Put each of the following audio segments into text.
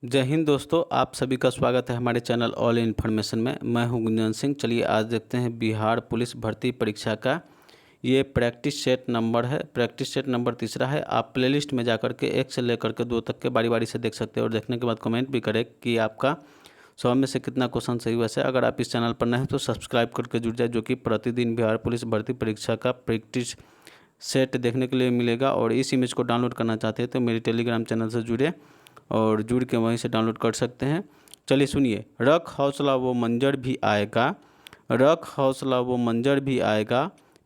जय हिंद दोस्तों, आप सभी का स्वागत है हमारे चैनल ऑल इन्फॉर्मेशन में। मैं हूं गुंजन सिंह। चलिए आज देखते हैं बिहार पुलिस भर्ती परीक्षा का ये प्रैक्टिस सेट नंबर है। प्रैक्टिस सेट नंबर तीसरा है। आप प्लेलिस्ट में जाकर के 1 से लेकर के 2 तक के बारी बारी से देख सकते हैं और देखने के बाद कमेंट भी करें कि आपका 100 में से कितना क्वेश्चन सही हुआ है। अगर आप इस चैनल पर नए हैं तो सब्सक्राइब करके जुड़ जाए, जो कि प्रतिदिन बिहार पुलिस भर्ती परीक्षा का प्रैक्टिस सेट देखने के लिए मिलेगा। और इस इमेज को डाउनलोड करना चाहते हैं तो मेरे टेलीग्राम चैनल से जुड़े और जुड़ के वहीं से डाउनलोड कर सकते हैं। चलिए सुनिए। रख हौसला वो मंजर भी आएगा, रख हौसला वो मंजर भी आएगा,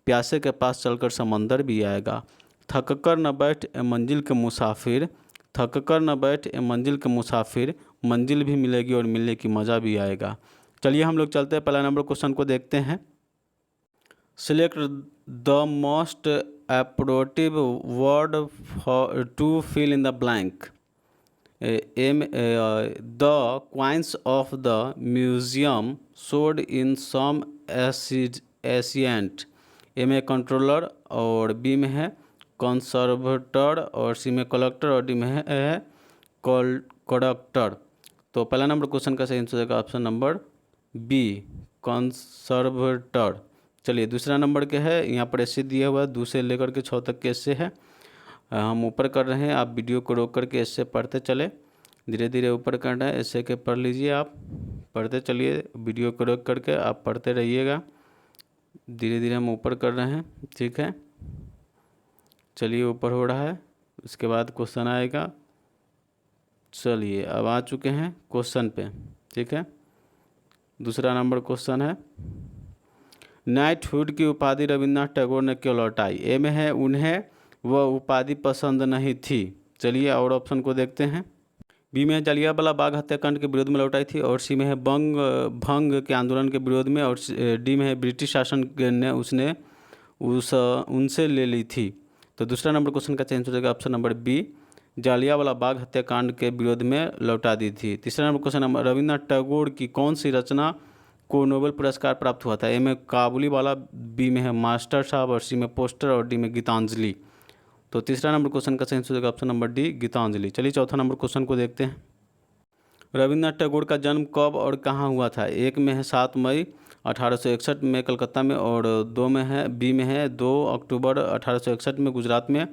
प्यासे के पास चलकर समंदर भी आएगा। थक कर न बैठ ए मंजिल के मुसाफिर, थक कर न बैठ ए मंजिल के मुसाफिर, मंजिल भी मिलेगी और मिलने की मज़ा भी आएगा। चलिए हम लोग चलते हैं, पहला नंबर क्वेश्चन को देखते हैं। Select the most appropriate word to fill in the blank. The coins of the museum showed in some ancient। A में कंट्रोलर और बी में है कंसर्वेटर और सी में कलेक्टर और डी में है कंडक्टर। तो पहला नंबर क्वेश्चन का सही आंसर हो जाएगा ऑप्शन नंबर बी, कंसर्वेटर। चलिए दूसरा नंबर के है, यहाँ पर ऐसे दिया हुआ है 2 से लेकर के 6 तक के ऐसे है। हम ऊपर कर रहे हैं, आप वीडियो को रोक करके ऐसे पढ़ते चले, धीरे धीरे ऊपर करना है। ऐसे के पढ़ लीजिए, आप पढ़ते चलिए, वीडियो को रोक करके आप पढ़ते रहिएगा। धीरे धीरे हम ऊपर कर रहे हैं, ठीक है। चलिए ऊपर हो रहा है, उसके बाद क्वेश्चन आएगा। चलिए अब आ चुके हैं क्वेश्चन पे, ठीक है। दूसरा नंबर क्वेश्चन है, नाइटहुड की उपाधि रविन्द्रनाथ टैगोर ने क्यों लौटाई। ए में है उन्हें वह उपाधि पसंद नहीं थी। चलिए और ऑप्शन को देखते हैं। बी में है जलियांवाला बाग हत्याकांड के विरोध में लौटाई थी और सी में है भंग के आंदोलन के विरोध में और डी में है ब्रिटिश शासन ने उनसे ले ली थी। तो दूसरा नंबर क्वेश्चन का चेंज हो जाएगा option number B, Jallianwala Bagh हत्याकांड के विरोध में लौटा दी थी। तीसरा नंबर क्वेश्चन, रविन्द्रनाथ टैगोर की कौन सी रचना को नोबेल पुरस्कार प्राप्त हुआ था। ए में काबुलीवाला, बी में है मास्टर साहब और सी में पोस्टर और डी में गीतांजलि। तो तीसरा नंबर क्वेश्चन का सही आंसर हो जाएगा ऑप्शन नंबर डी, गीतांजलि। चलिए चौथा नंबर क्वेश्चन को देखते हैं। रविन्द्रनाथ टैगोर का जन्म कब और कहाँ हुआ था। एक में है 7 मई 1861 में कलकत्ता में और बी में है 2 अक्टूबर 1861 में गुजरात में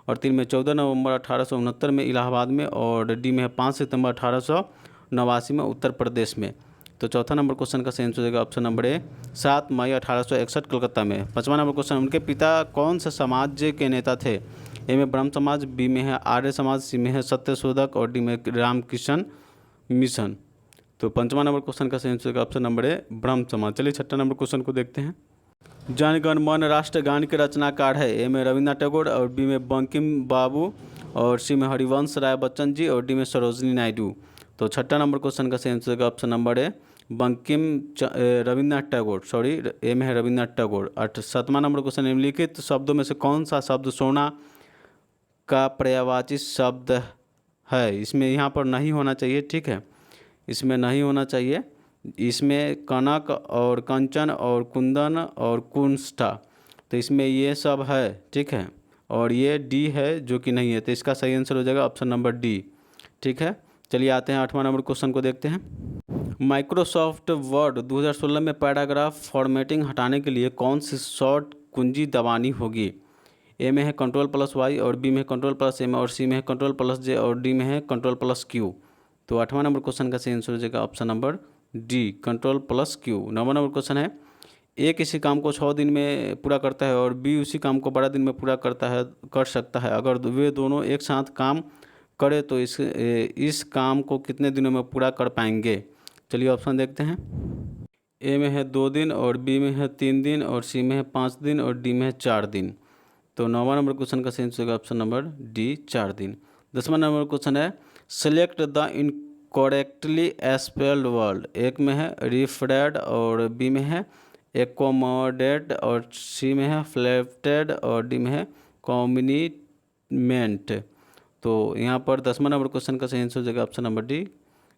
और 3 में 14 नवंबर 1869 में इलाहाबाद में और डी में है 5 सितंबर 1889 में उत्तर प्रदेश में। तो चौथा नंबर क्वेश्चन का सही आंसर हो जाएगा ऑप्शन नंबर ए, 7 मई 1861 कलकत्ता में। पांचवा नंबर क्वेश्चन, उनके पिता कौन से समाज के नेता थे। ए में ब्रह्म समाज, बी में है आर्य समाज, सी में है सत्यशोधक और डी में रामकृष्ण मिशन। तो पंचवा नंबर क्वेश्चन का सही आंसर ऑप्शन नंबर ए, ब्रह्म समाज। चलिए छठा नंबर क्वेश्चन को देखते हैं। जन गण मन राष्ट्रगान के रचनाकार है। ए में रविन्द्रनाथ टैगोर और बी में बंकिम बाबू और सी में हरिवंश राय बच्चन जी और डी में सरोजनी नायडू। तो छठा नंबर क्वेश्चन का सही answer option number A, Rabindranath Tagore, sorry A में है रविन्द्रनाथ टैगोर। 7वां नंबर क्वेश्चन, निम्नलिखित शब्दों में से कौन सा शब्द सोना का पर्यायवाची शब्द है। इसमें यहाँ पर नहीं होना चाहिए, ठीक है, इसमें नहीं होना चाहिए। इसमें कनक और कंचन और कुंदन और कुंष्ठा, तो इसमें ये सब है, ठीक है, और ये डी है जो कि नहीं है। तो इसका सही आंसर हो जाएगा ऑप्शन नंबर डी, ठीक है। चलिए आते हैं 8वां नंबर क्वेश्चन को देखते हैं। माइक्रोसॉफ्ट वर्ड 2016 में पैराग्राफ फॉर्मेटिंग हटाने के लिए कौन सी शॉर्ट कुंजी दबानी होगी। ए में है Ctrl+Y और बी में है Ctrl+M और सी में है Ctrl+J और डी में है Ctrl+Q। तो 8वां नंबर क्वेश्चन का सही आंसर हो जाएगा ऑप्शन नंबर डी, Ctrl+Q। 9वां नंबर क्वेश्चन है, ए किसी काम को 6 दिन में पूरा करता है और बी उसी काम को 12 दिन में पूरा कर सकता है। अगर वे दोनों एक साथ काम करे तो इस काम को कितने दिनों में पूरा कर पाएंगे। चलिए ऑप्शन देखते हैं। ए में है 2 दिन और बी में है 3 दिन और सी में है 5 दिन और डी में है 4 दिन। तो 9वां नंबर क्वेश्चन का सही आंसर होगा ऑप्शन नंबर डी, 4 दिन। 10वां नंबर क्वेश्चन है, select the incorrectly spelled word. एक में है रिफ्रेड और बी में है एकोमोडेट और सी में है फ्लेप्टेड और डी में है कॉम्बिनीमेंट। तो यहाँ पर 10वां नंबर क्वेश्चन का सही आंसर हो जाएगा option number D.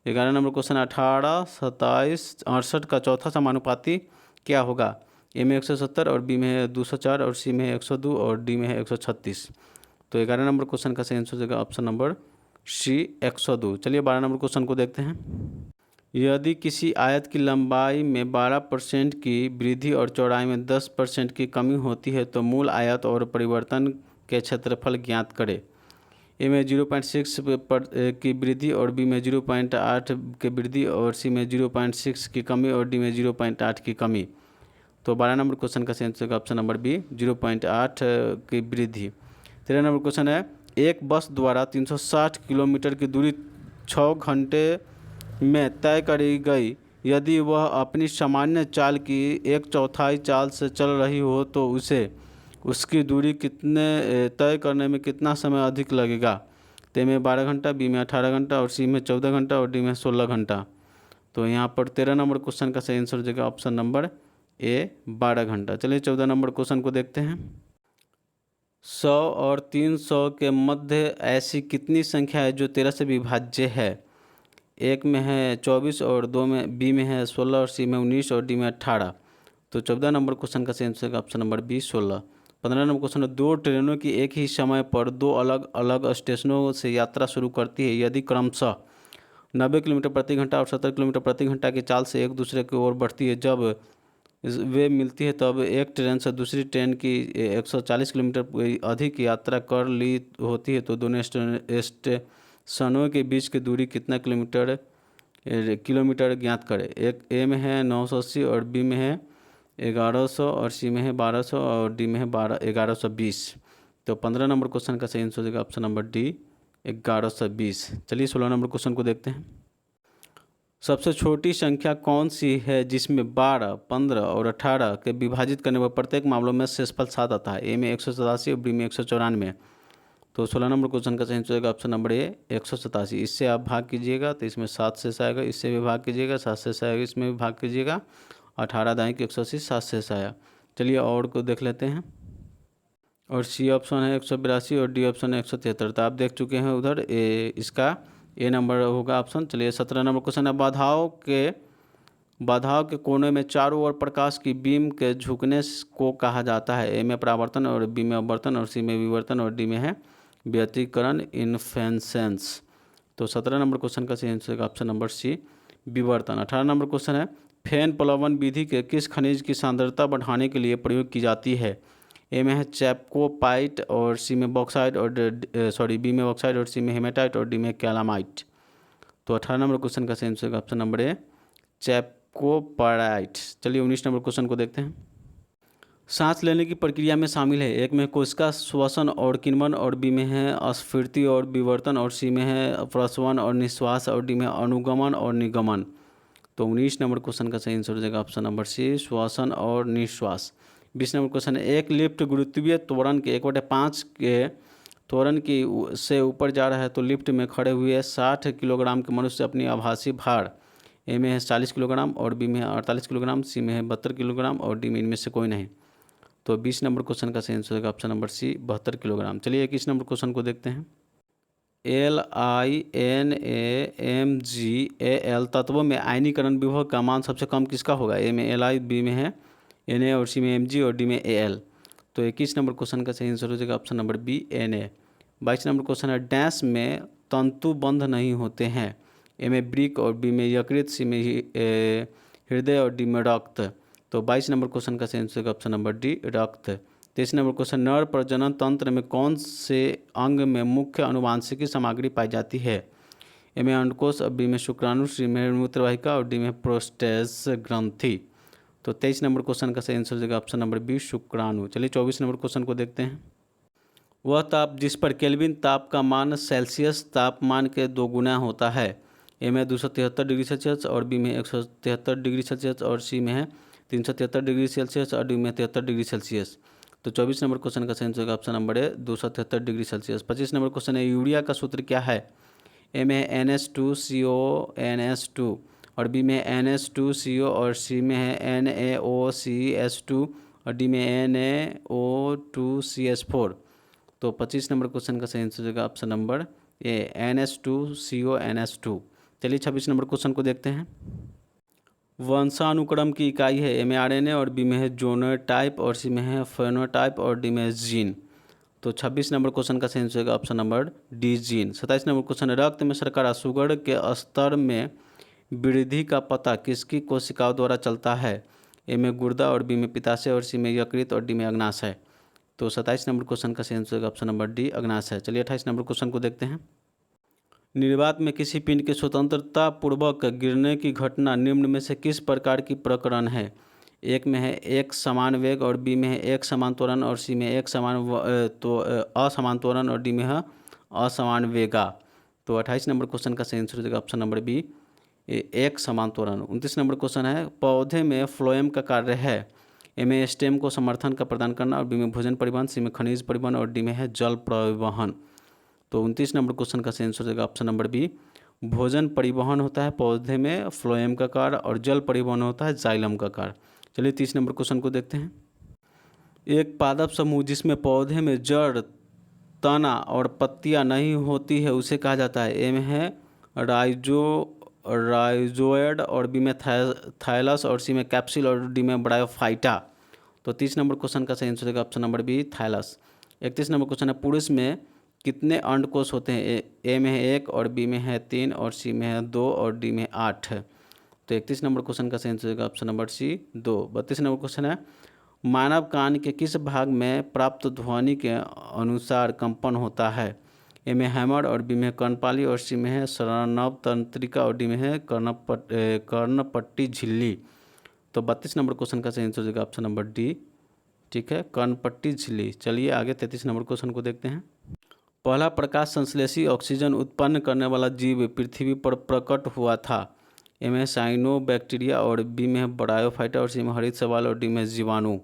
11 number question, 18, 27, 68 का चौथा समानुपाती क्या होगा। ए में 170 और बी में है 204 और सी में है 102 और डी में है 136। तो 11 नंबर क्वेश्चन का सही आंसर हो जाएगा ऑप्शन नंबर सी 102। चलिए 12 नंबर क्वेश्चन को देखते हैं। यदि किसी आयत की लंबाई में 12% की वृद्धि और चौड़ाई में 10% की कमी होती है तो मूल आयत और परिवर्तन के क्षेत्रफल ज्ञात करें। ए में 0.6 की वृद्धि और बी में 0.8 की वृद्धि और सी में 0.6 की कमी और डी में 0.8 की कमी। तो 12 नंबर क्वेश्चन का सही आंसर होगा ऑप्शन नंबर बी 0.8 की वृद्धि। 13 नंबर क्वेश्चन है, एक बस द्वारा 360 किलोमीटर की दूरी 6 घंटे में तय करी गई। यदि वह अपनी सामान्य चाल की 1/4 चाल से चल रही हो तो उसे उसकी दूरी कितने तय करने में कितना समय अधिक लगेगा। तो में 12 घंटा, बी में 18 घंटा और सी में 14 घंटा और डी में 16 घंटा। तो यहाँ पर 13 नंबर क्वेश्चन का सही आंसर हो जाएगा ऑप्शन नंबर ए 12 घंटा। चलिए 14 नंबर क्वेश्चन को देखते हैं। 100 और 300 के मध्य ऐसी कितनी संख्या है जो 13 से विभाज्य है। एक में है 24 और दो में बी में है 16 और सी में 19 और डी में 18। तो 14 नंबर क्वेश्चन का सही answer option number B 16। 15 number question है, दो ट्रेनों की एक ही समय पर दो अलग अलग स्टेशनों से यात्रा शुरू करती है। यदि क्रमशः 90 किलोमीटर प्रति घंटा और 70 किलोमीटर प्रति घंटा की चाल से एक दूसरे की ओर बढ़ती है, जब वे मिलती है तब एक ट्रेन से दूसरी ट्रेन की 140 किलोमीटर अधिक यात्रा कर ली होती है तो दोनों स्टेशनों के बीच की दूरी कितना किलोमीटर ज्ञात करें। एक ए में है 980 और बी में है 1100 और सी में है 1200 और डी में है 1120। तो 15 नंबर क्वेश्चन का सही आंसर हो जाएगा ऑप्शन नंबर डी 1120। चलिए 16 नंबर क्वेश्चन को देखते हैं। सबसे छोटी संख्या कौन सी है जिसमें 12, 15 और 18 के विभाजित करने पर प्रत्येक मामलों में शेषफल 7 आता है। ए में 187 और बी में 194। तो 16 नंबर क्वेश्चन का सही आंसर होगा ऑप्शन नंबर ए 187। इससे आप भाग कीजिएगा तो इसमें 7 शेष आएगा, इससे भी भाग कीजिएगा 7 शेष आएगा, इसमें भी भाग कीजिएगा 18 दाएँ की 180 7 शेष आया। चलिए और को देख लेते हैं। और सी ऑप्शन है 182 और डी ऑप्शन है 173। तो आप देख चुके हैं उधर इसका ए नंबर होगा ऑप्शन। चलिए 17 नंबर क्वेश्चन है, बाधाओं के कोने में चारों ओर प्रकाश की बीम के झुकने को कहा जाता है। ए में परावर्तन और बी में अपवर्तन और सी में विवर्तन और डी में है व्यतिकरण इन्फ्लेंसेंस। तो 17 नंबर क्वेश्चन का सही आंसर ऑप्शन नंबर सी विवर्तन। 18 नंबर क्वेश्चन है, फेन प्लवन विधि के किस खनिज की सांद्रता बढ़ाने के लिए प्रयोग की जाती है। ए में है चैप्कोपाइट और सी में बॉक्साइट और बी में बॉक्साइट और सी में हेमेटाइट और डी में कैलामाइट। तो 18 नंबर क्वेश्चन का सही आंसर ऑप्शन नंबर ए चैप्कोपाइट। चलिए 19 नंबर क्वेश्चन को देखते हैं। सांस लेने की प्रक्रिया में शामिल है। एक में कोशिका श्वसन और किण्वन और बी में है अस्फीति और विवर्तन और सी में है प्रस्रवण और निश्वास और डी में अनुगमन और निगमन। तो 19 नंबर क्वेश्चन का सही आंसर हो जाएगा ऑप्शन नंबर सी श्वसन और निश्वास। 20 नंबर क्वेश्चन है, एक लिफ्ट गुरुत्वीय त्वरण के 1/5 के त्वरण की से ऊपर जा रहा है तो लिफ्ट में खड़े हुए 60 किलोग्राम के मनुष्य अपनी आभासी भार ए में है 40 किलोग्राम और बी में है 48 किलोग्राम, सी में है 72 किलोग्राम और डी में इनमें से कोई नहीं। तो 20 नंबर क्वेश्चन का सही आंसर होगा ऑप्शन नंबर सी 72 किलोग्राम। चलिए 21 नंबर क्वेश्चन को देखते हैं। LiNaMgAl तत्वों में आयनीकरण विभव का मान सबसे कम किसका होगा। ए में Li, बी में है Na और सी में Mg और डी में Al। तो 21 नंबर क्वेश्चन का सही आंसर हो जाएगा option number B Na। 22 number question है, डैश में तंतु बंध नहीं होते हैं। ए में ब्रिक और बी में यकृत, सी में हृदय और डी में रक्त। तो 22 नंबर क्वेश्चन का सही आंसर ऑप्शन नंबर डी रक्त। 23 नंबर क्वेश्चन, नर प्रजनन तंत्र में कौन से अंग में मुख्य अनुवांशिकी सामग्री पाई जाती है। ए में अंडकोश, बी में शुक्राणु, सी में मूत्रवाहिका और डी में प्रोस्टेट ग्रंथि। तो 23 नंबर क्वेश्चन का सही आंसर हो जाएगा ऑप्शन नंबर बी शुक्राणु। चलिए 24 नंबर क्वेश्चन को देखते हैं। वह ताप जिस पर केल्विन ताप का मान सेल्सियस तापमान के 2 गुना होता है। ए में 273 डिग्री सेल्सियस और बी में 173 डिग्री सेल्सियस और सी में है 373 डिग्री सेल्सियस और डी में 73 डिग्री सेल्सियस। तो 24 नंबर क्वेश्चन का सही आंसर होगा ऑप्शन नंबर है 273 डिग्री सेल्सियस। 25 नंबर क्वेश्चन है, यूरिया का सूत्र क्या है। ए में है NH2CONS2 और बी में NH2CO और सी में है NaOCS2 और डी में NaO2CS4। तो 25 नंबर क्वेश्चन का सही आंसर होगा ऑप्शन नंबर ए NH2CONS2। चलिए 26 नंबर क्वेश्चन को देखते हैं। वंशानुक्रम की इकाई है। ए में RNA और बी में है जोनोटाइप और सी में है फेनोटाइप और डी में है जीन। तो 26 नंबर क्वेश्चन का सही आंसर होगा option number D gene. 27 number question, रक्त में शर्करा शुगर के स्तर में वृद्धि का पता किसकी कोशिकाओं द्वारा चलता है? ए में गुर्दा और बी में पित्ताशय और सी में यकृत और डी में अग्नाशय। तो 27 नंबर क्वेश्चन का सही आंसर होगा ऑप्शन नंबर डी अग्नाशय। चलिए 28 नंबर क्वेश्चन को देखते हैं। निर्वात में किसी पिंड के स्वतंत्रता पूर्वक गिरने की घटना निम्न में से किस प्रकार की प्रकरण है? एक में है एक समान वेग और बी में है एक समान त्वरण और सी में एक असमान त्वरण और डी में है असमान वेगा। तो 28 नंबर क्वेश्चन का सही आंसर हो जाएगा ऑप्शन नंबर बी एक समान त्वरण। 29 नंबर क्वेश्चन है, पौधे में फ्लोएम का कार्य है? ए में स्टेम को समर्थन का प्रदान करना और बी में भोजन परिवहन, सी में खनिज परिवहन और डी में है जल परिवहन। तो 29 नंबर क्वेश्चन का सही आंसर हो जाएगा ऑप्शन नंबर बी भोजन परिवहन होता है पौधे में फ्लोएम का कार्य और जल परिवहन होता है जाइलम का कार्य। चलिए 30 नंबर क्वेश्चन को देखते हैं। एक पादप समूह जिसमें पौधे में जड़, तना और पत्तियां नहीं होती है उसे कहा जाता है? ए में है राइजोइड और बी में थाइलस और सी में कैप्सूल और डी में ब्रायोफाइटा। तो 30 नंबर क्वेश्चन का सही आंसर होगा option number B Thales. 31 number question है, पुरुष में कितने अंडकोश होते हैं? ए में है 1 और बी में है 3 और सी में है 2 और डी में 8। तो 31 नंबर क्वेश्चन का सही आंसर होगा option number C 2। 32 number question है, मानव कान के किस भाग में प्राप्त ध्वनि के अनुसार कंपन होता है? ए में हैमर और बी में कर्णपाली और सी में है श्रवण तंत्रिका और डी में है कर्णपट्टी झिल्ली। तो 32 नंबर क्वेश्चन का सही आंसर हो जाएगा ऑप्शन नंबर डी, ठीक है, कर्णपट्टी झिल्ली। चलिए आगे 33 नंबर क्वेश्चन को देखते हैं। पहला प्रकाश संश्लेषी ऑक्सीजन उत्पन्न करने वाला जीव पृथ्वी पर प्रकट हुआ था? ए में साइनोबैक्टीरिया और बी में ब्रायोफाइटा और सी में हरित शैवाल और डी में जीवाणु।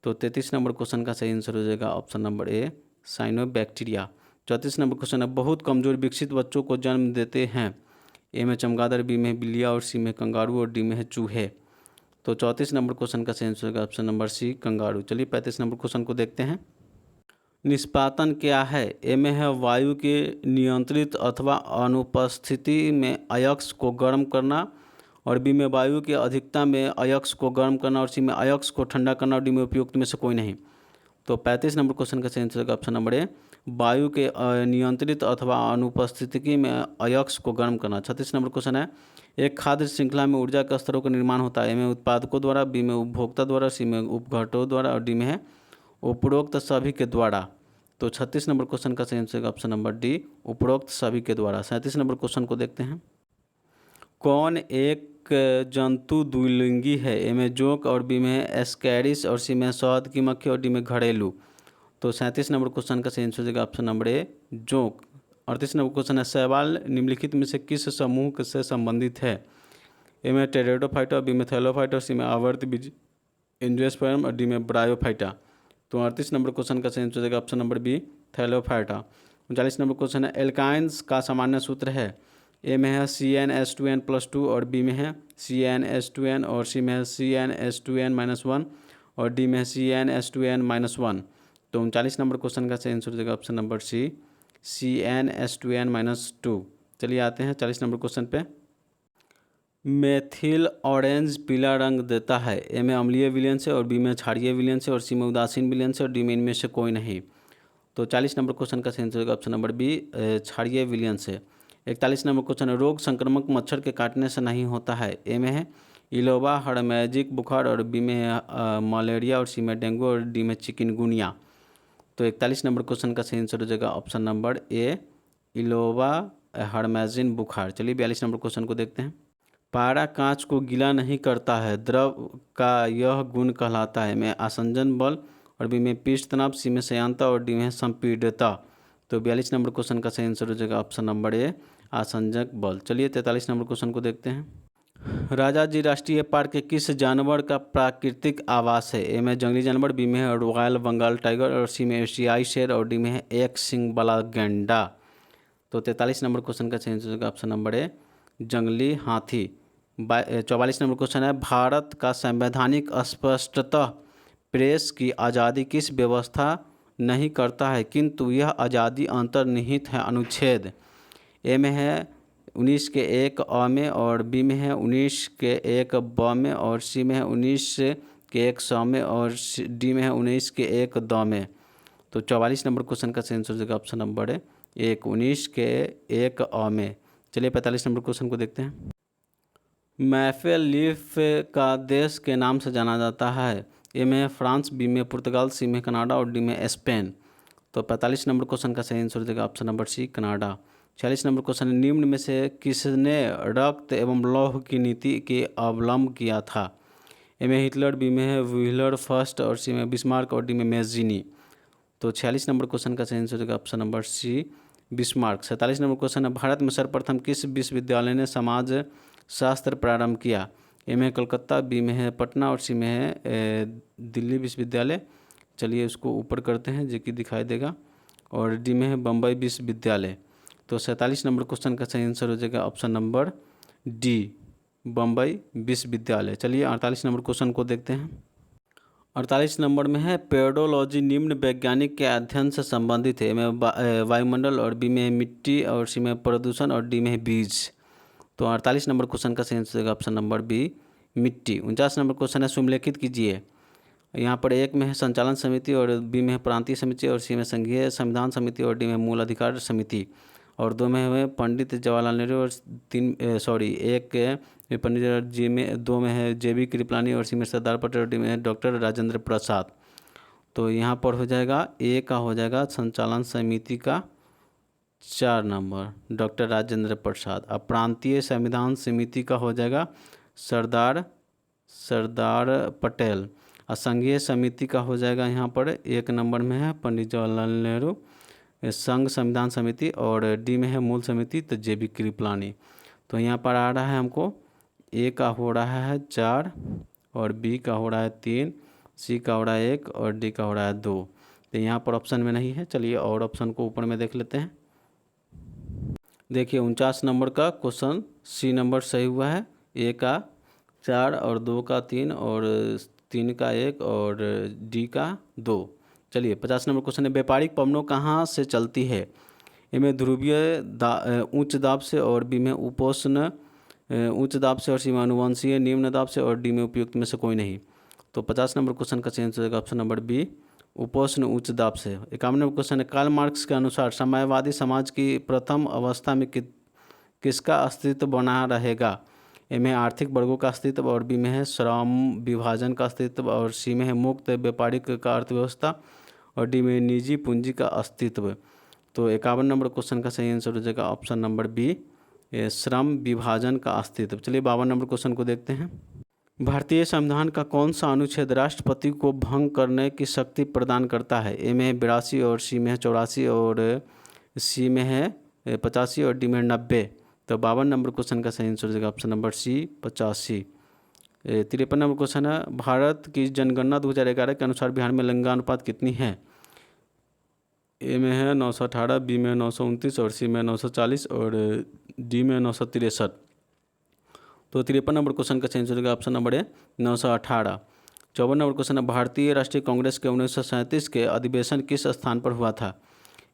तो 33 नंबर क्वेश्चन का सही आंसर हो जाएगा ऑप्शन नंबर ए साइनोबैक्टीरिया। 34 नंबर क्वेश्चन है, बहुत कमजोर विकसित बच्चों को जन्म देते हैं? ए में चमगादड़, बी में बिल्लियाँ और सी में कंगारू और डी में है चूहे। तो 34 नंबर क्वेश्चन का सही आंसर होगा ऑप्शन नंबर सी कंगारू। चलिए 35 नंबर क्वेश्चन को देखते हैं। निष्पादन क्या है? ए में है वायु के नियंत्रित अथवा अनुपस्थिति में अयस्क को गर्म करना और बी में वायु के अधिकता में अयस्क को गर्म करना और सी में अयस्क को ठंडा करना और डी में उपयुक्त में से कोई नहीं। तो 35 नंबर क्वेश्चन का सही आंसर होगा ऑप्शन नंबर ए वायु के नियंत्रित अथवा अनुपस्थिति में अयस्क को गर्म करना। 36 नंबर क्वेश्चन है, एक खाद्य श्रृंखला में ऊर्जा के स्तरों का निर्माण होता है? ए में उत्पादकों द्वारा, बी में उपभोक्ता द्वारा, सी में उपघटकों द्वारा और डी में है उपरोक्त सभी के द्वारा। तो 36 नंबर क्वेश्चन का सही आंसर होगा ऑप्शन नंबर डी उपरोक्त सभी के द्वारा। 37 नंबर क्वेश्चन को देखते हैं। कौन एक जंतु द्विलिंगी है? ए में जोंक और बी में एस्कैरिस और सी में शहद की मक्खी और डी में घड़ेलू। तो 37 नंबर क्वेश्चन का सही आंसर हो जाएगा ऑप्शन नंबर ए जोंक। 38 नंबर क्वेश्चन है, शैवाल निम्नलिखित में से किस समूह से संबंधित है? ए में टेरेडोफाइटा, बी में थैलोफाइटा, सी में आवर्त बीज एंजियोस्पर्म और डी में ब्रायोफाइटा। तो 38 नंबर क्वेश्चन का सही आंसर हो जाएगा option number B thallophyta. 39 number question है, एल्काइंस का सामान्य सूत्र है? ए में है CnH2n+2 और बी में है CnH2n और सी में है CnH2n-1 और डी में है CnH2n-1। तो 39 नंबर क्वेश्चन का सही आंसर हो जाएगा ऑप्शन नंबर सी CnH2n-2। चलिए आते हैं 40 नंबर क्वेश्चन पे। मेथिल ऑरेंज पीला रंग देता है? ए में अम्लीय विलयन से और बी में क्षारीय विलयन से और सी में उदासीन विलयन से और डी में इनमें से कोई नहीं। तो 40 नंबर क्वेश्चन का सही आंसर होगा ऑप्शन नंबर बी क्षारीय विलयन से। 41 नंबर क्वेश्चन है, रोग संक्रामक मच्छर के काटने से नहीं होता है? ए में है इलोवा हड़मैजिक बुखार और बी में है मलेरिया और सी में डेंगू और डी में चिकनगुनिया। तो 41 नंबर क्वेश्चन का सही आंसर हो जाएगा ऑप्शन नंबर ए इलोवा हड़मैजिन बुखार। चलिए 42 नंबर क्वेश्चन को देखते हैं। पारा कांच को गीला नहीं करता है, द्रव का यह गुण कहलाता है? में आसंजन बल और बी में पृष्ठ तनाव, सी में श्यानता और डी में संपीड़ितता। तो 42 नंबर क्वेश्चन का सही आंसर हो जाएगा ऑप्शन नंबर ए आसंजक बल। चलिए 43 नंबर क्वेश्चन को देखते हैं। राजा जी राष्ट्रीय पार्क के किस जानवर का प्राकृतिक आवास है? ए में जंगली जानवर, बी में है रॉयल बंगाल टाइगर और सी में एशियाई शेर और डी में है एक सिंग वाला गैंडा। तो 43 नंबर क्वेश्चन का सही आंसर होगा ऑप्शन नंबर ए जंगली हाथी। 44 नंबर क्वेश्चन है, भारत का संवैधानिक स्पष्टतः प्रेस की आज़ादी किस व्यवस्था नहीं करता है किंतु यह आज़ादी अंतर्निहित है? अनुच्छेद ए में है 19 के 1 अ में और बी में है 19 के 1 ब में और सी में है 19 के 1 स में और डी में है 19 के 1 द में। तो 44 नंबर क्वेश्चन का सही आंसर हो जाएगा ऑप्शन नंबर 1, 19 के 1 में। चलिए 45 नंबर क्वेश्चन को देखते हैं। मैफे लीफ का देश के नाम से जाना जाता है। ए में है फ्रांस, बी में पुर्तगाल, सी में कनाडा और डी में स्पेन। तो 45 नंबर क्वेश्चन का सही आंसर हो जाएगा option number C, Canada. 46 number question है, निम्न में से किसने रक्त एवं लौह की नीति के अवलंब किया था। ए में हिटलर, बी में है व्हीलर फर्स्ट और सी में बिस्मार्क और डी में मैजीनी। तो 46 नंबर क्वेश्चन का सही आंसर हो जाएगा option number C, Bismarck. 47 number question है, भारत में सर्वप्रथम किस विश्वविद्यालय ने समाज शास्त्र प्रारंभ किया। ए में है कलकत्ता, बी में है पटना और सी में है दिल्ली विश्वविद्यालय। चलिए उसको ऊपर करते हैं जो कि दिखाई देगा, और डी में है बम्बई विश्वविद्यालय। तो 47 नंबर क्वेश्चन का सही आंसर हो जाएगा ऑप्शन नंबर डी, बम्बई विश्वविद्यालय। चलिए 48 नंबर क्वेश्चन को देखते हैं। 48 नंबर में है, पेडोलॉजी निम्न वैज्ञानिक के अध्ययन से संबंधित है। में वायुमंडल और बी में मिट्टी और सी में प्रदूषण और डी में है बीज। तो 48 नंबर क्वेश्चन का सही आंसर होगा ऑप्शन नंबर बी, मिट्टी। 49 नंबर क्वेश्चन है, सुमेलिखित कीजिए। यहाँ पर एक में है संचालन समिति और बी में है प्रांतीय समिति और सी में संघीय संविधान समिति और डी में मूल अधिकार समिति। और 2 में है पंडित जवाहरलाल नेहरू और एक में पंडित जी में 2 में है JB कृपलानी और सी में सरदार पटेल और डी में है डॉक्टर राजेंद्र प्रसाद। तो यहाँ पर हो जाएगा ए का हो जाएगा संचालन समिति का 4 नंबर डॉक्टर राजेंद्र प्रसाद। अब प्रांतीय संविधान समिति का हो जाएगा सरदार पटेल। और संघीय समिति का हो जाएगा यहाँ पर 1 नंबर में है पंडित जवाहरलाल नेहरू संघ संविधान समिति और डी में है मूल समिति तो JB कृपलानी। तो यहाँ पर आ रहा है हमको ए का हो रहा है 4 और बी का हो रहा है 3, सी का हो रहा है 1 और डी का हो रहा है 2। तो यहाँ पर ऑप्शन में नहीं है। चलिए और ऑप्शन को ऊपर में देख लेते हैं। देखिए 49 नंबर का क्वेश्चन सी नंबर सही हुआ है। ए का 4 और 2 का 3 और 3 का 1 और डी का 2। चलिए 50 नंबर क्वेश्चन है, व्यापारिक पवनों कहाँ से चलती है। ए में ध्रुवीय उच्च दाब से और बी में उपोष्ण उच्च दाब से और सी में अनुवंशीय निम्न दाब से और डी में उपयुक्त में से कोई नहीं। तो 50 नंबर क्वेश्चन का चेंज हो जाएगा ऑप्शन नंबर बी, उपोष्ण उच्च दाब से। 51 नंबर क्वेश्चन है, कार्ल मार्क्स के अनुसार साम्यवादी समाज की प्रथम अवस्था में किसका अस्तित्व बना रहेगा। ए में आर्थिक वर्गों का अस्तित्व और बी में है श्रम विभाजन का अस्तित्व और सी में है मुक्त व्यापारिक का अर्थव्यवस्था और डी में निजी पूंजी का अस्तित्व। तो 51 नंबर क्वेश्चन का सही आंसर हो जाएगा ऑप्शन नंबर बी, श्रम विभाजन का अस्तित्व। चलिए 52 नंबर क्वेश्चन को देखते हैं। भारतीय संविधान का कौन सा अनुच्छेद राष्ट्रपति को भंग करने की शक्ति प्रदान करता है। ए में है 82 और सी में है 84 और सी में है 85 और डी में 90। तो 52 नंबर क्वेश्चन का सही आंसर हो जाएगा option number C, 85। 53 number question है, भारत की जनगणना 2011 के अनुसार बिहार में लिंगानुपात कितनी है। ए में है 918, बी में 929 और सी में 940 और डी में 963। तो 53 नंबर क्वेश्चन का चेंज हो जाएगा ऑप्शन नंबर ए, 918। 54 नंबर क्वेश्चन है, भारतीय राष्ट्रीय कांग्रेस के 1937 के अधिवेशन किस स्थान पर हुआ था।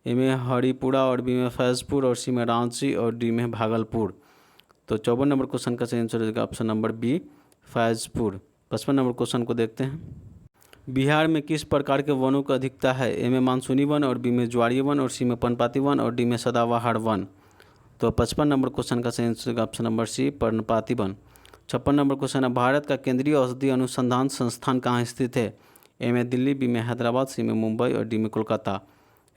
ए में हरिपुरा और बी में फैजपुर और सी में रांची और डी में भागलपुर। तो 54 नंबर क्वेश्चन का सही आंसर हो जाएगा option number B, Faizpur. 55 number question को देखते हैं। बिहार में किस प्रकार के वनों की अधिकता है। ए में मानसूनी वन और बी में ज्वारीय वन और सी में पर्णपाती वन और डी में सदाबहार वन। तो 55 नंबर क्वेश्चन का सही आंसर ऑप्शन नंबर सी, पर्णपाती वन। 56 नंबर क्वेश्चन है, भारत का केंद्रीय औषधि अनुसंधान संस्थान कहाँ स्थित है। ए में दिल्ली, बी में हैदराबाद, सी में मुंबई और डी में कोलकाता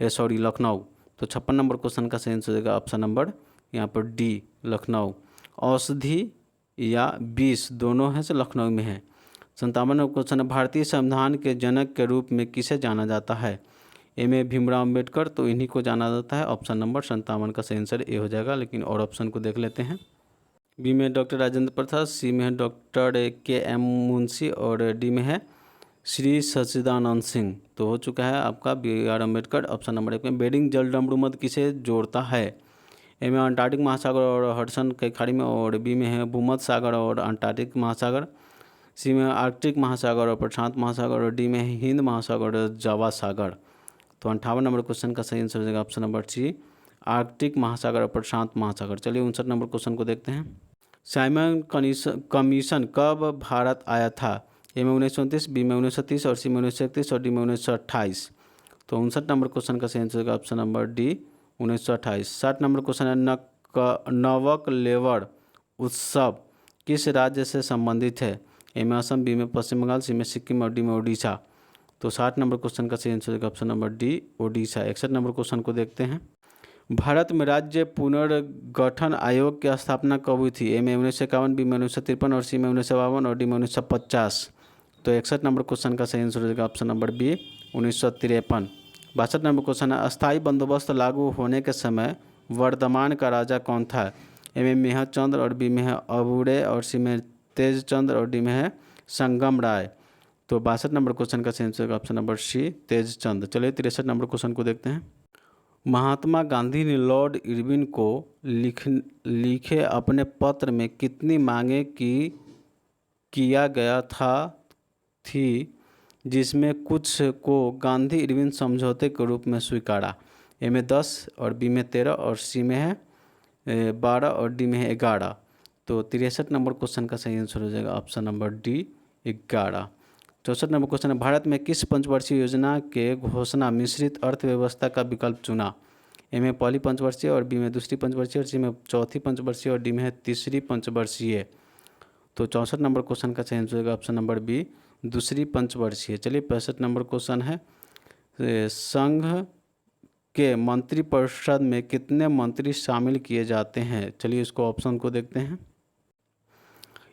लखनऊ। तो 56 नंबर क्वेश्चन का सही आंसर होगा ऑप्शन नंबर यहाँ पर डी, लखनऊ। औषधि या विष दोनों है, से लखनऊ में है। 57 नंबर क्वेश्चन है, भारतीय संविधान के जनक के रूप में किसे जाना जाता है। ए में भीमराव अम्बेडकर, तो इन्हीं को जाना जाता है। ऑप्शन नंबर 57 का सही आंसर ए हो जाएगा, लेकिन और ऑप्शन को देख लेते हैं। बी में डॉक्टर राजेंद्र प्रसाद, सी में है डॉक्टर KM मुंशी और डी में है श्री सच्चिदानंद सिंह। तो हो चुका है आपका BR अम्बेडकर। ऑप्शन नंबर 1 में बेरिंग जलडमरू मध्य किसे जोड़ता है। ए में अंटार्कटिक महासागर और हडसन के खाड़ी में और बी में है भूमध्य सागर और अंटार्कटिक महासागर, सी में आर्कटिक महासागर और प्रशांत महासागर और डी में हिंद महासागर और जावा सागर। तो 58 नंबर क्वेश्चन का सही आंसर हो जाएगा ऑप्शन नंबर सी, आर्कटिक महासागर और प्रशांत महासागर। चलिए 59 नंबर क्वेश्चन को देखते हैं। साइमन कमीशन कब भारत आया था। ए में 1929, बी में 1930 और सी में 1931 और डी में 1928। तो 59 नंबर क्वेश्चन का सही आंसर होगा option number D 1928। 60 number question है नवक लेवर उत्सव किस राज्य से संबंधित है? ए में असम, बी में पश्चिम बंगाल, सी में सिक्किम और डी में उड़ीसा। तो 60 नंबर क्वेश्चन का सही आंसर होगा option number D Odisha. 61 number question को देखते हैं। भारत में राज्य पुनर्गठन आयोग की स्थापना कब हुई थी? ए में 1951, बी में 1953 और सी में 1952 और डी में 1950। तो 61 नंबर क्वेश्चन का सही आंसर हो जाएगा option number B 1953। 62 number question है अस्थायी बंदोबस्त लागू होने के समय वर्धमान का राजा कौन था? ए में मेहचंद्र और बी में है अबूरे और सी में तेजचंद्र और डी में है संगम राय। तो 62 नंबर क्वेश्चन का सही आंसर होगा ऑप्शन नंबर सी तेजचंद। चलिए 63 नंबर क्वेश्चन को देखते हैं। महात्मा गांधी ने लॉर्ड इरविन को लिखे अपने पत्र में कितनी मांगे किया गया थी जिसमें कुछ को गांधी इरविन समझौते के रूप में स्वीकारा? ए में 10 और बी में 13 और सी में है 12 और डी में है 11। तो 63 नंबर क्वेश्चन का सही आंसर हो जाएगा option number D 11। 64 number question है भारत में किस पंचवर्षीय योजना के घोषणा मिश्रित अर्थव्यवस्था का विकल्प चुना? ए में पहली पंचवर्षीय और बी में दूसरी पंचवर्षीय और सी में चौथी पंचवर्षीय और डी में है तीसरी पंचवर्षीय। तो 64 नंबर क्वेश्चन का सही आंसर होगा ऑप्शन नंबर बी दूसरी पंचवर्षीय। चलिए 65 नंबर क्वेश्चन है संघ के मंत्रिपरिषद में कितने मंत्री शामिल किए जाते हैं? चलिए इसको ऑप्शन को देखते हैं।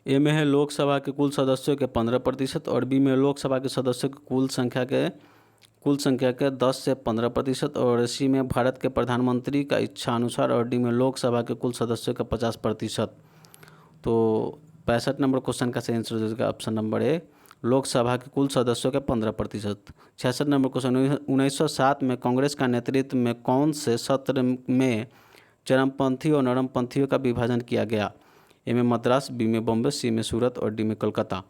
ए में है लोकसभा के कुल सदस्यों के 15% और बी में लोकसभा के सदस्यों की कुल संख्या के 10 से 15% और सी में भारत के प्रधानमंत्री का इच्छा अनुसार और डी में लोकसभा के कुल सदस्यों का 50%। तो 65 नंबर क्वेश्चन का सही आंसर हो जाएगा ऑप्शन नंबर ए लोकसभा के कुल सदस्यों के 15%। 66 नंबर क्वेश्चन 1907 में कांग्रेस का नेतृत्व में कौन से सत्र में चरमपंथी और नरमपंथियों का विभाजन किया गया? ए में मद्रास, बी में बॉम्बे, सी में सूरत और डी में कोलकाता।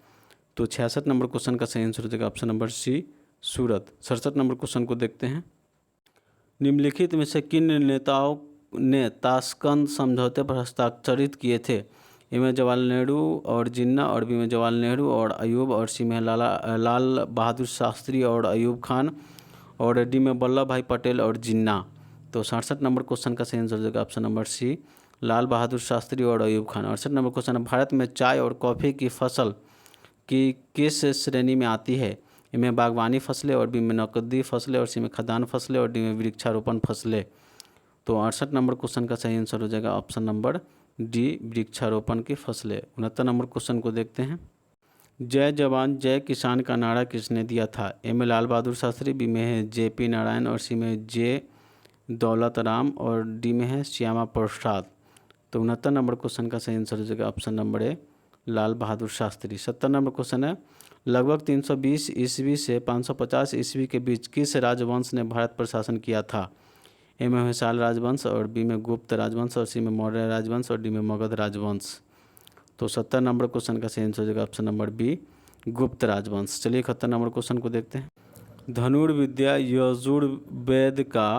तो 66 नंबर क्वेश्चन का सही आंसर हो जाएगा ऑप्शन नंबर सी सूरत। 67 नंबर क्वेश्चन को देखते हैं। निम्नलिखित में से किन नेताओं ने ताशकंद समझौते पर हस्ताक्षरित किए थे? ए में जवाहरलाल नेहरू और जिन्ना और बी में जवाहरलाल नेहरू और अयूब और सी में लाल बहादुर शास्त्री और अयूब खान और डी में वल्लभ भाई पटेल और जिन्ना। तो 67 नंबर क्वेश्चन का सही आंसर हो जाएगा ऑप्शन नंबर सी लाल बहादुर शास्त्री और अयूब खान। 68 नंबर क्वेश्चन है भारत में चाय और कॉफ़ी की फसल की किस श्रेणी में आती है? ए में बागवानी फसलें और बी में नकदी फसलें और सी में खाद्यान्न फसलें और डी में वृक्षारोपण फसलें। तो 68 नंबर क्वेश्चन का सही आंसर हो जाएगा ऑप्शन नंबर डी वृक्षारोपण की फसलें। 69 नंबर क्वेश्चन को देखते हैं। जय जवान जय किसान का नारा किसने दिया था? ए में लाल बहादुर शास्त्री, बी में है JP नारायण और सी में जे दौलत राम और डी में है श्यामा प्रसाद। तो 69 नंबर क्वेश्चन का सही आंसर हो जाएगा ऑप्शन नंबर ए लाल बहादुर शास्त्री। 70 नंबर क्वेश्चन है लगभग 320 ईस्वी से 550 ईस्वी के बीच किस राजवंश ने भारत पर शासन किया था? ए में होयसाल राजवंश और बी में गुप्त राजवंश और सी में मौर्य राजवंश और डी में मगध राजवंश। तो 70 नंबर क्वेश्चन का सही आंसर हो जाएगा ऑप्शन नंबर बी गुप्त राजवंश। चलिए 71 नंबर क्वेश्चन को देखते हैं। धनुर्विद्या यजुर्वेद का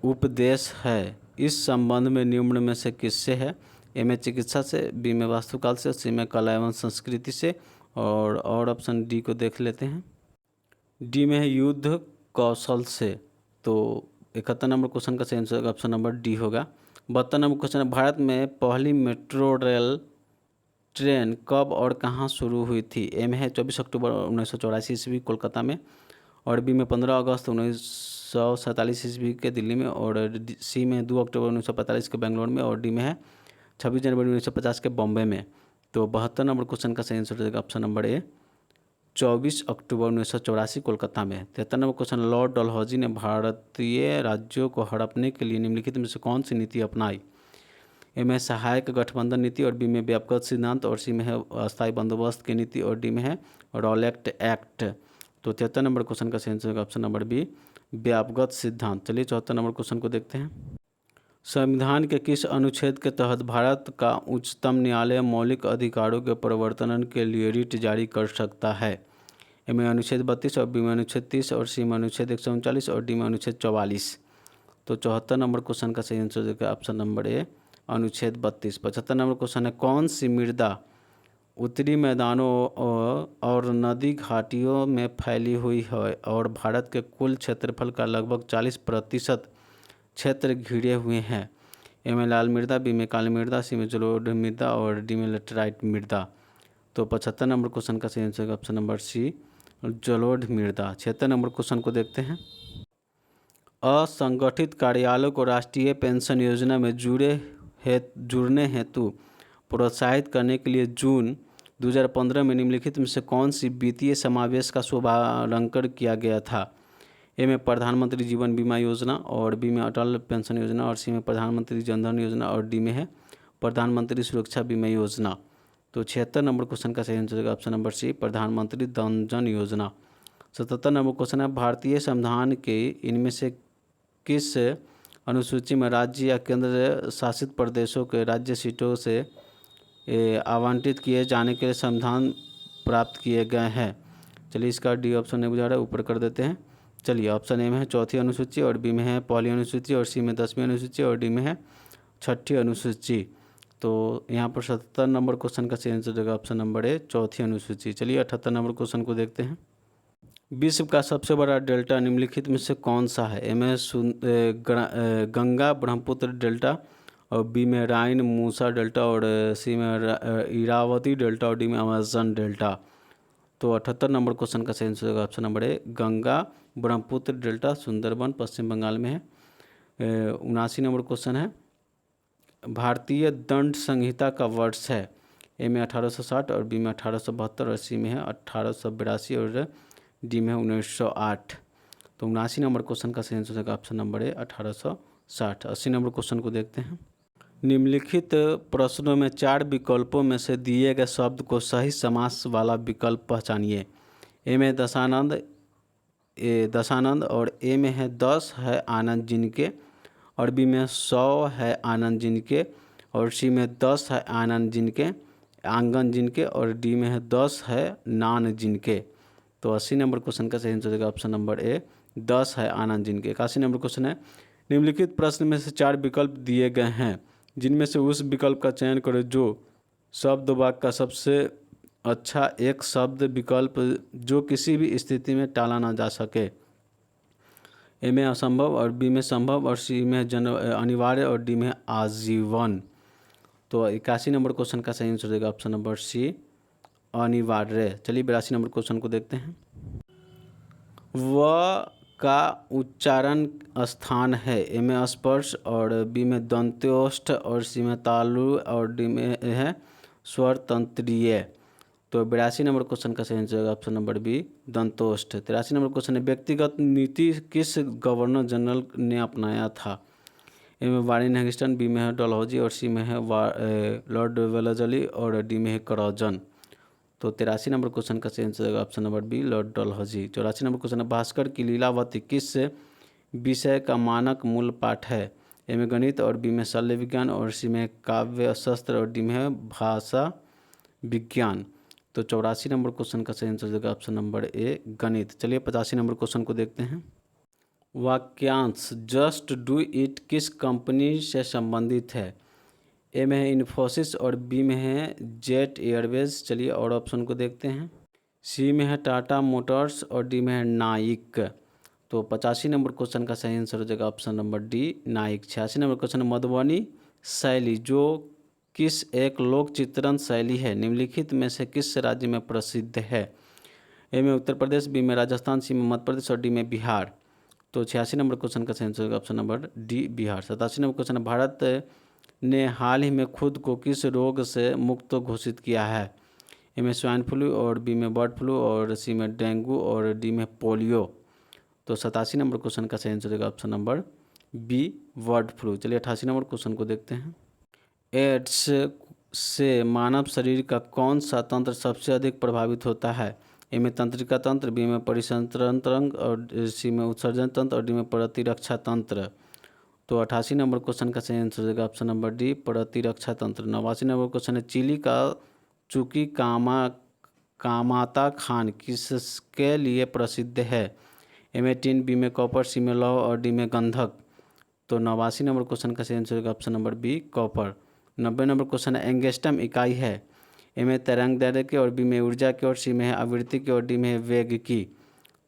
उपदेश है इस संबंध में निम्न में से किससे है? ए में चिकित्सा से, बी में वास्तुकाल से, सी में कला एवं संस्कृति से और ऑप्शन डी को देख लेते हैं। डी में है युद्ध कौशल से। तो 71 नंबर क्वेश्चन का सही आंसर ऑप्शन नंबर डी होगा। 72 नंबर क्वेश्चन है भारत में पहली मेट्रो रेल ट्रेन कब और कहाँ शुरू हुई थी? ए में है 24 अक्टूबर 1984 ईस्वी कोलकाता में और बी में 15 अगस्त 1947 ईस्वी के दिल्ली में और सी में 2 अक्टूबर 1945 के बेंगलोर में और डी में है 26 जनवरी 1950 के बॉम्बे में। तो 72 नंबर क्वेश्चन का सही आंसर हो जाएगा ऑप्शन नंबर ए 24 अक्टूबर 1984 कोलकाता में। 73 नंबर क्वेश्चन लॉर्ड डलहौजी ने भारतीय राज्यों को हड़पने के लिए निम्नलिखित में से कौन सी नीति अपनाई? ए में सहायक गठबंधन नीति और बी में व्यापक सिद्धांत और सी में है अस्थायी बंदोबस्त की नीति और डी में है रॉलेक्ट एक्ट। तो 73 नंबर क्वेश्चन का सही आंसर होगा ऑप्शन नंबर बी व्यापक सिद्धांत। चलिए 74 नंबर क्वेश्चन को देखते हैं। संविधान के किस अनुच्छेद के तहत भारत का उच्चतम न्यायालय मौलिक अधिकारों के प्रवर्तन के लिए रिट जारी कर सकता है? ए में अनुच्छेद 32 और बी में अनुच्छेद 30 और सी में अनुच्छेद 139 और डी में अनुच्छेद 44। तो 74 नंबर क्वेश्चन का सही आंसर होगा ऑप्शन नंबर ए अनुच्छेद 32। 75 नंबर क्वेश्चन है कौन सी मृदा उत्तरी मैदानों और नदी घाटियों में फैली हुई है और भारत के कुल क्षेत्रफल का लगभग 40% क्षेत्र घिरे हुए हैं। ए में लाल मृदा, बी में काली मृदा, सी में जलोढ़ मृदा और डी में लेटराइट मृदा। तो 75 नंबर क्वेश्चन का सही आंसर ऑप्शन नंबर सी, जलोढ़ मृदा। 76 नंबर क्वेश्चन को देखते हैं। असंगठित कार्यालयों को राष्ट्रीय पेंशन योजना में जुड़ने हेतु प्रोत्साहित करने के लिए जून 2015 में निम्नलिखित में से कौन सी वित्तीय समावेश का शुभारंभ किया गया था? ए में प्रधानमंत्री जीवन बीमा योजना और बी में अटल पेंशन योजना और सी में प्रधानमंत्री जनधन योजना और डी में है प्रधानमंत्री सुरक्षा बीमा योजना। तो 76 नंबर क्वेश्चन का सही आंसर ऑप्शन नंबर सी, प्रधानमंत्री जनधन योजना। 77 नंबर क्वेश्चन है, भारतीय संविधान के इनमें से किस अनुसूची में राज्य या केंद्र शासित प्रदेशों के राज्य सीटों से आवंटित किए जाने के लिए संविधान प्राप्त किए गए हैं? चलिए इसका डी ऑप्शन नहीं बुझा रहा है, ऊपर कर देते हैं। चलिए ऑप्शन ए में है चौथी अनुसूची और बी में है पहली अनुसूची और सी में 10वीं अनुसूची और डी में है 6ठी अनुसूची। तो यहाँ पर 77 नंबर क्वेश्चन का सही आंसर देगा ऑप्शन नंबर ए, चौथी अनुसूची। चलिए 78 नंबर क्वेश्चन को देखते हैं। विश्व का सबसे बड़ा डेल्टा निम्नलिखित में से कौन सा है? ए में गंगा ब्रह्मपुत्र डेल्टा और बी में राइन मूसा डेल्टा और सी में इरावती डेल्टा और डी में अमेजन डेल्टा। तो 78 नंबर क्वेश्चन का सही आंसर होगा option number A, Ganga Brahmaputra delta, Sundarban Paschim Bangal में है। 79 नंबर क्वेश्चन है, भारतीय दंड संहिता का वर्ष है? ए में 1860 और बी में 1872 और सी में है 1882 और डी में है 1908। तो 79 नंबर क्वेश्चन का सही आंसर होगा ऑप्शन नंबर ए, 1860। 80 नंबर क्वेश्चन को देखते हैं। निम्नलिखित प्रश्नों में 4 विकल्पों में से दिए गए शब्द को सही समास वाला विकल्प पहचानिए। ए में दशानंद और ए में है 10 है आनंद जिनके और बी में 100 है आनंद जिनके और सी में 10 है आनंद जिनके आंगन जिनके और डी में है 10 है नान जिनके। तो 80 नंबर क्वेश्चन का सही आंसर होगा ऑप्शन नंबर ए, 10 है आनंद जिनके। 81 नंबर क्वेश्चन है, निम्नलिखित प्रश्न में से 4 विकल्प दिए गए हैं, जिनमें से उस विकल्प का चयन करें जो शब्द वाक्य का सबसे अच्छा एक शब्द विकल्प जो किसी भी स्थिति में टाला ना जा सके। ए में असंभव और बी में संभव और सी में अनिवार्य और डी में आजीवन। तो 81 नंबर क्वेश्चन का सही आंसर देगा ऑप्शन नंबर सी, अनिवार्य। चलिए 82 नंबर क्वेश्चन को देखते हैं। व का उच्चारण स्थान है? ए में स्पर्श और बी में दंत्योष्ठ और सी में तालु और डी में है स्वर तंत्रीय। तो 82 नंबर क्वेश्चन का सही आंसर होगा ऑप्शन नंबर बी, दंतोष्ठ। 83 नंबर क्वेश्चन है, व्यक्तिगत नीति किस गवर्नर जनरल ने अपनाया था? ए में वारेन हैगिस्टन, बी में है डलहौजी और सी में है लॉर्ड वेलेस्ली और डी में है करौजन। तो 83 नंबर क्वेश्चन का सही आंसर होगा option number B, Lord Dalhousie. 84 number question है, भास्कर की लीलावती किस विषय का मानक मूल पाठ है? ए में गणित और बी में शल्य विज्ञान और सी में काव्य शास्त्र और डी में है भाषा विज्ञान। तो 84 नंबर क्वेश्चन का सही आंसर होगा ऑप्शन नंबर ए, गणित। चलिए 85 नंबर क्वेश्चन को देखते हैं। वाक्यांश जस्ट डू इट किस कंपनी से संबंधित है? ए में है इन्फोसिस और बी में है जेट एयरवेज। चलिए और ऑप्शन को देखते हैं। सी में है टाटा मोटर्स और डी में है नाइक। तो 85 नंबर क्वेश्चन का सही आंसर हो जाएगा option number D, Naik. 86 number question, Madhubani शैली जो किस एक लोक चित्रण शैली है, निम्नलिखित में से किस राज्य में प्रसिद्ध है? ए में उत्तर प्रदेश, बी में राजस्थान, सी में मध्य प्रदेश और डी में बिहार। तो 86 नंबर क्वेश्चन का सही आंसर होगा option number D, Bihar. 87 number question, Bharat ने हाल ही में खुद को किस रोग से मुक्त घोषित किया है? ए में स्वाइन फ्लू और बी में बर्ड फ्लू और सी में डेंगू और डी में पोलियो। तो 87 नंबर क्वेश्चन का सही आंसर होगा option number B, bird flu. चलिए 88 नंबर क्वेश्चन को देखते हैं। एड्स से मानव शरीर का कौन सा तंत्र सबसे अधिक प्रभावित होता है? ए में तंत्रिका तंत्र, बी में परिसंचरण तंत्र और सी में उत्सर्जन तंत्र और डी में प्रतिरक्षा तंत्र। तो 88 नंबर क्वेश्चन का सही आंसर होगा ऑप्शन नंबर डी, प्रतिरक्षा तंत्र। 89 नंबर क्वेश्चन है, चिली का चूकी कामाता खान किसके लिए प्रसिद्ध है? ए में टिन, बी में कॉपर, सी में लौह और डी में गंधक। तो 89 नंबर क्वेश्चन का सही आंसर होगा option number B, copper. 90 number question है, एंगस्ट्रम इकाई है? ए में तरंग दैर्ध्य की और बी में ऊर्जा की और सी में है आवृत्ति की और डी में है वेग की।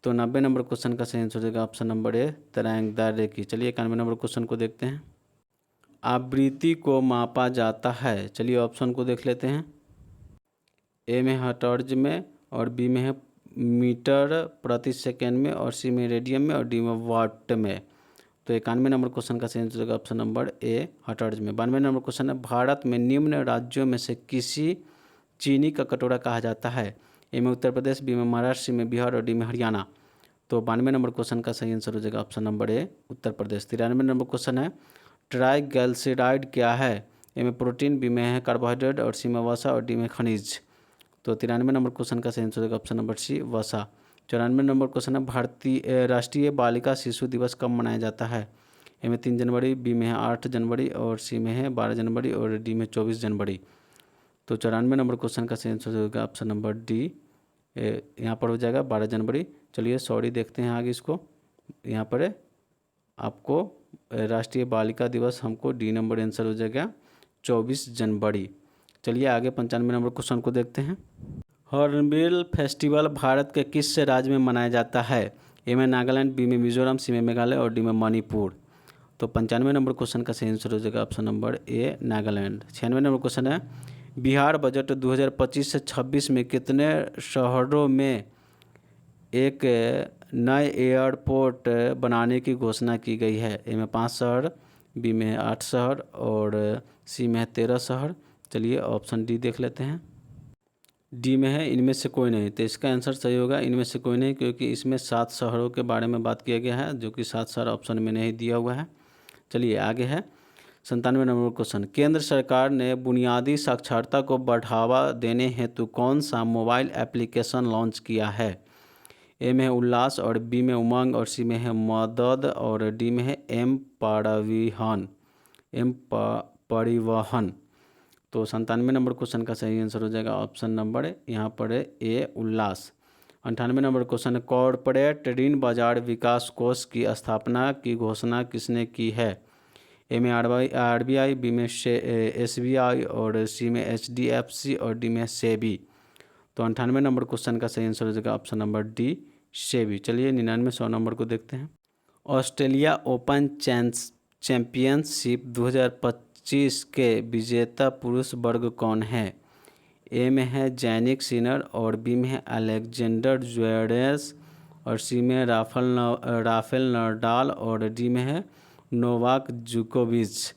तो 90 नंबर क्वेश्चन का सही आंसर हो जाएगा ऑप्शन नंबर ए तरंग दैर्ध्य की। चलिए 91 नंबर क्वेश्चन को देखते हैं। आवृत्ति को मापा जाता है, चलिए ऑप्शन को देख लेते हैं। ए में हर्ट्ज में और बी में है मीटर प्रति सेकेंड में और सी में रेडियन में और डी में वाट में। तो 91 नंबर क्वेश्चन का सही आंसर होगा ऑप्शन नंबर ए हर्ट्ज में। 92 नंबर क्वेश्चन है भारत में निम्न राज्यों में से किसी चीनी का कटोरा कहा जाता है। ए में उत्तर प्रदेश, बी में महाराष्ट्र, सी में बिहार और डी में हरियाणा। तो 92 नंबर क्वेश्चन का सही आंसर हो जाएगा ऑप्शन नंबर ए उत्तर प्रदेश। 93 नंबर क्वेश्चन है ट्राइग्लिसराइड क्या है। ए में प्रोटीन, बी में है कार्बोहाइड्रेट और सी में वसा और डी में खनिज। तो 93 नंबर क्वेश्चन का सही आंसर होगा ऑप्शन नंबर सी वसा। 94 नंबर क्वेश्चन है भारतीय राष्ट्रीय बालिका शिशु दिवस कब मनाया जाता है। ए में 3 जनवरी, बी में है 8 जनवरी और सी में है 12 जनवरी और डी में 24 जनवरी। तो 94 नंबर क्वेश्चन का सही आंसर होगा ऑप्शन नंबर डी यहाँ पर हो जाएगा 12 जनवरी। चलिए सॉरी देखते हैं आगे इसको। यहाँ पर आपको राष्ट्रीय बालिका दिवस हमको डी नंबर आंसर हो जाएगा 24 जनवरी। चलिए आगे 95 नंबर क्वेश्चन को देखते हैं। हॉर्नबिल फेस्टिवल भारत के किस राज्य में मनाया जाता है। ए में नागालैंड, बी में मिजोरम, सी में मेघालय और डी में मणिपुर। तो 95 नंबर क्वेश्चन का सही आंसर हो जाएगा ऑप्शन नंबर ए नागालैंड। 96 नंबर क्वेश्चन है बिहार बजट 2025 से 26 में कितने शहरों में एक नए एयरपोर्ट बनाने की घोषणा की गई है। ए में 5 शहर, बी में 8 शहर और सी में 13 शहर। चलिए ऑप्शन डी देख लेते हैं। डी में है इनमें से कोई नहीं। तो इसका आंसर सही होगा इनमें से कोई नहीं, क्योंकि इसमें 7 शहरों के बारे में बात किया गया है, जो कि 7 शहर ऑप्शन में नहीं दिया हुआ है। चलिए आगे है 97 नंबर क्वेश्चन। केंद्र सरकार ने बुनियादी साक्षरता को बढ़ावा देने हेतु कौन सा मोबाइल एप्लीकेशन लॉन्च किया है। ए में है उल्लास और बी में उमंग और सी में है मदद और डी में है एम परिवहन। तो 97 नंबर क्वेश्चन का सही आंसर हो जाएगा ऑप्शन नंबर यहाँ पर ए उल्लास। 98 नंबर क्वेश्चन है कॉरपोरेट ऋण बाजार विकास कोष की स्थापना की घोषणा किसने की है। ए में आरबीआई, बी में एसबीआई और सी में एचडीएफसी और डी में सेबी। तो 98 नंबर क्वेश्चन का सही आंसर हो जाएगा ऑप्शन नंबर डी सेबी। चलिए 99 नंबर को देखते हैं। ऑस्ट्रेलिया ओपन चैंपियनशिप 2025 के विजेता पुरुष वर्ग कौन है। ए में है जैनिक सिनर और बी में है अलेक्जेंडर ज्वेरेव और सी में राफेल नडाल और डी में है नोवाक जोकोविच।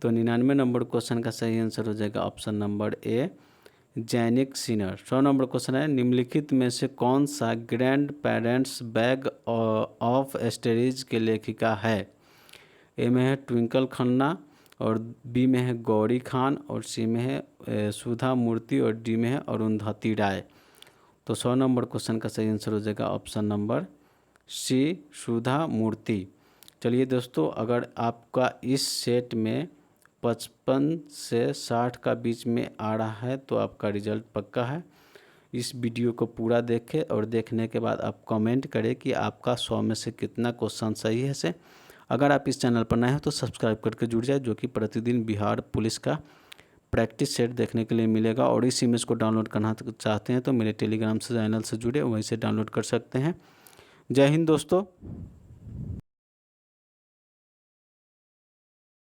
तो 99 नंबर क्वेश्चन का सही आंसर हो जाएगा ऑप्शन नंबर ए जैनिक सिनर। 100 नंबर क्वेश्चन है निम्नलिखित में से कौन सा grand parents bag of estuaries के लेखिका है। ए में है ट्विंकल खन्ना और बी में है गौरी खान और सी में है सुधा मूर्ति और डी में है अरुंधति राय। तो 100 नंबर क्वेश्चन का सही आंसर हो जाएगा ऑप्शन नंबर सी सुधा मूर्ति। चलिए दोस्तों, अगर आपका इस सेट में 55 से 60 का बीच में आ रहा है तो आपका रिजल्ट पक्का है। इस वीडियो को पूरा देखें और देखने के बाद आप कमेंट करें कि आपका 100 में से कितना क्वेश्चन सही है से। अगर आप इस चैनल पर नए हैं तो सब्सक्राइब करके जुड़ जाए, जो कि प्रतिदिन बिहार पुलिस का प्रैक्टिस सेट देखने के लिए मिलेगा। और इस इमेज को डाउनलोड करना चाहते हैं तो मेरे टेलीग्राम से चैनल से जुड़े, वहीं से डाउनलोड कर सकते हैं। जय हिंद दोस्तों।